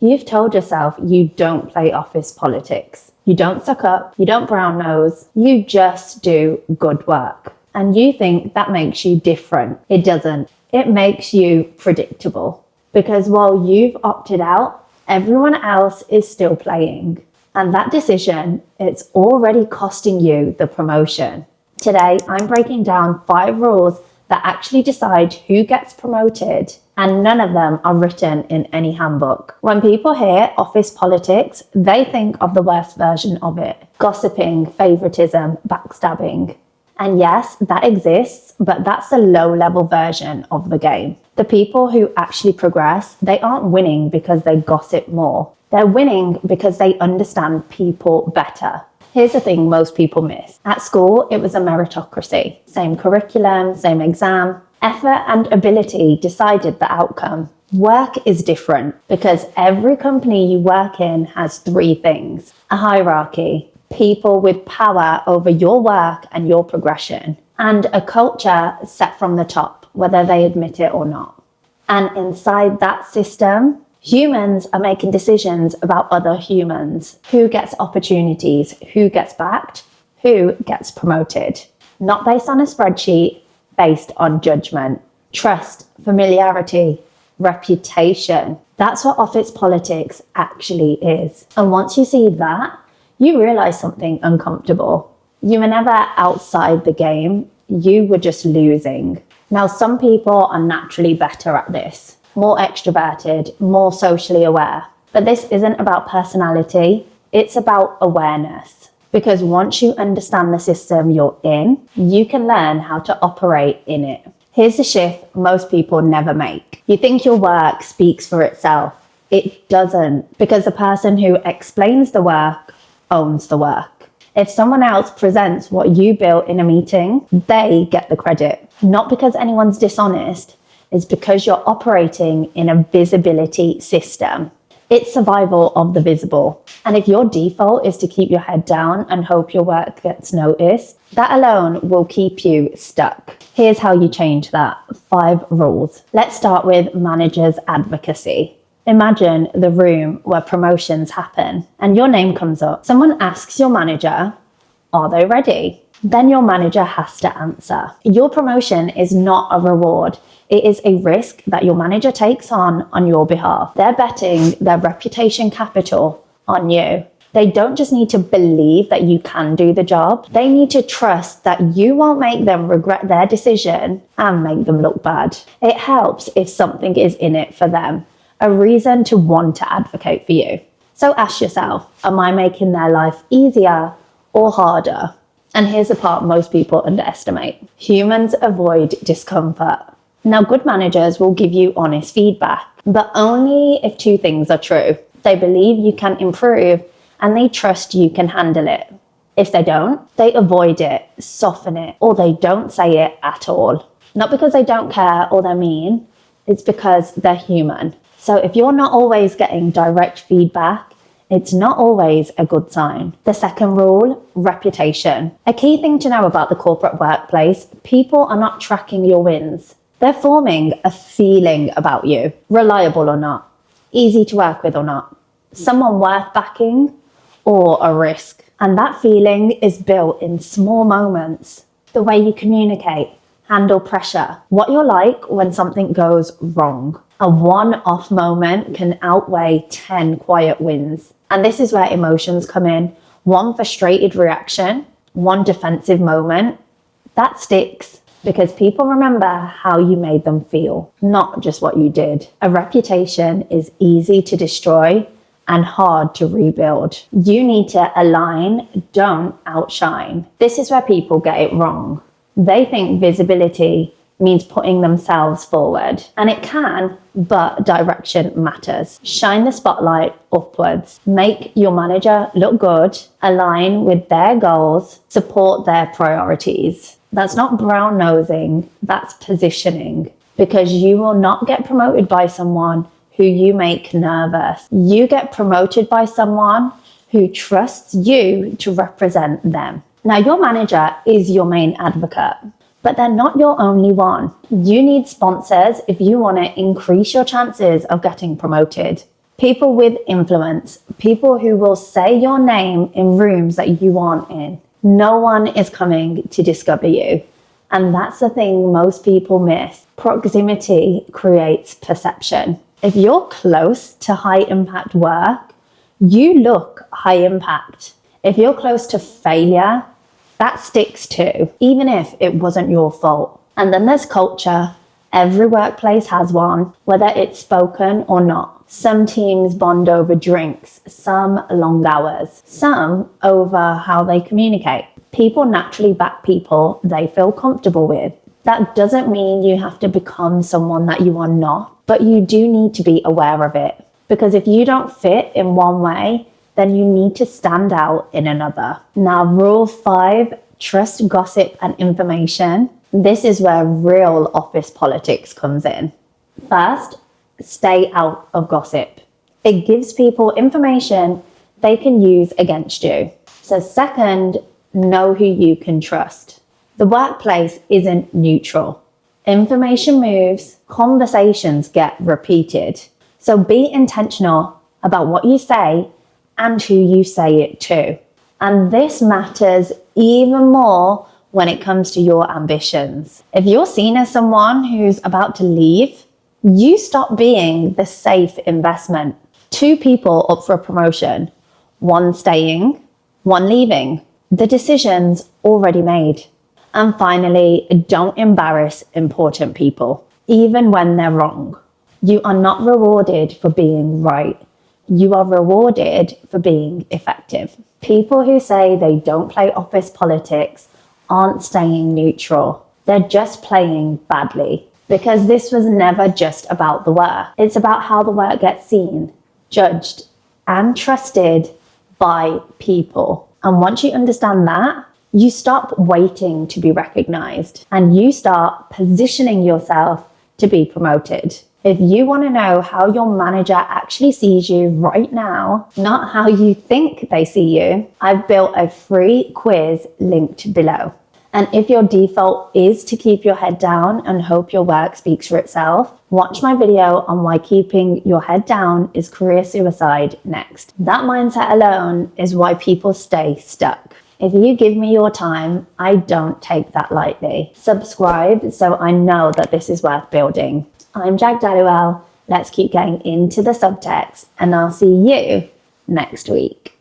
You've told yourself you don't play office politics. You don't suck up, you don't brown nose, you just do good work. And you think that makes you different. It doesn't. It makes you predictable. Because while you've opted out, everyone else is still playing. And that decision, it's already costing you the promotion. Today, I'm breaking down 5 rules that actually decide who gets promoted, and none of them are written in any handbook. When people hear office politics, they think of the worst version of it. Gossiping, favoritism, backstabbing. And yes, that exists, but that's the low-level version of the game. The people who actually progress, they aren't winning because they gossip more. They're winning because they understand people better. Here's the thing most people miss. At school, it was a meritocracy. Same curriculum, same exam. Effort and ability decided the outcome. Work is different because every company you work in has 3 things. A hierarchy, people with power over your work and your progression, and a culture set from the top, whether they admit it or not. And inside that system, humans are making decisions about other humans. Who gets opportunities, who gets backed, who gets promoted. Not based on a spreadsheet, based on judgment, trust, familiarity, reputation. That's what office politics actually is. And once you see that, you realize something uncomfortable. You were never outside the game, you were just losing. Now, some people are naturally better at this, more extroverted, more socially aware. But this isn't about personality, it's about awareness. Because once you understand the system you're in, you can learn how to operate in it. Here's the shift most people never make. You think your work speaks for itself. It doesn't, because the person who explains the work owns the work. If someone else presents what you built in a meeting, they get the credit. Not because anyone's dishonest, it's because you're operating in a visibility system. It's survival of the visible. And if your default is to keep your head down and hope your work gets noticed, that alone will keep you stuck. Here's how you change that. 5 rules. Let's start with manager's advocacy. Imagine the room where promotions happen and your name comes up. Someone asks your manager, are they ready? Then your manager has to answer. Your promotion is not a reward. It is a risk that your manager takes on your behalf. They're betting their reputation capital on you. They don't just need to believe that you can do the job. They need to trust that you won't make them regret their decision and make them look bad. It helps if something is in it for them, a reason to want to advocate for you. So ask yourself, am I making their life easier or harder? And here's the part most people underestimate. Humans avoid discomfort. Now, good managers will give you honest feedback, but only if 2 things are true. They believe you can improve and they trust you can handle it. If they don't, they avoid it, soften it, or they don't say it at all. Not because they don't care or they're mean, it's because they're human. So if you're not always getting direct feedback, it's not always a good sign. The second rule, reputation. A key thing to know about the corporate workplace, people are not tracking your wins. They're forming a feeling about you, reliable or not, easy to work with or not, someone worth backing or a risk. And that feeling is built in small moments. The way you communicate, handle pressure, what you're like when something goes wrong. A one-off moment can outweigh 10 quiet wins. And this is where emotions come in. One frustrated reaction, one defensive moment, that sticks because people remember how you made them feel, not just what you did. A reputation is easy to destroy and hard to rebuild. You need to align, don't outshine. This is where people get it wrong. They think visibility means putting themselves forward. And it can, but direction matters. Shine the spotlight upwards. Make your manager look good, align with their goals, support their priorities. That's not brown nosing, that's positioning. Because you will not get promoted by someone who you make nervous. You get promoted by someone who trusts you to represent them. Now, your manager is your main advocate, but they're not your only one. You need sponsors if you want to increase your chances of getting promoted. People with influence, people who will say your name in rooms that you aren't in. No one is coming to discover you. And that's the thing most people miss. Proximity creates perception. If you're close to high impact work, you look high impact. If you're close to failure, that sticks too, even if it wasn't your fault. And then there's culture. Every workplace has one, whether it's spoken or not. Some teams bond over drinks, some long hours, some over how they communicate. People naturally back people they feel comfortable with. That doesn't mean you have to become someone that you are not, but you do need to be aware of it. Because if you don't fit in one way, then you need to stand out in another. Now, rule 5, trust gossip and information. This is where real office politics comes in. First, stay out of gossip. It gives people information they can use against you. So second, know who you can trust. The workplace isn't neutral. Information moves, conversations get repeated. So be intentional about what you say and who you say it to. And this matters even more when it comes to your ambitions. If you're seen as someone who's about to leave, you stop being the safe investment. 2 people up for a promotion, 1 staying, 1 leaving. The decision's already made. And finally, don't embarrass important people, even when they're wrong. You are not rewarded for being right. You are rewarded for being effective. People who say they don't play office politics aren't staying neutral. They're just playing badly. Because this was never just about the work. It's about how the work gets seen, judged, and trusted by people. And once you understand that, you stop waiting to be recognized and you start positioning yourself to be promoted. If you want to know how your manager actually sees you right now, not how you think they see you, I've built a free quiz linked below. And if your default is to keep your head down and hope your work speaks for itself, watch my video on why keeping your head down is career suicide next. That mindset alone is why people stay stuck. If you give me your time, I don't take that lightly. Subscribe so I know that this is worth building. I'm Jag Daluel. Let's keep getting into the subtext and I'll see you next week.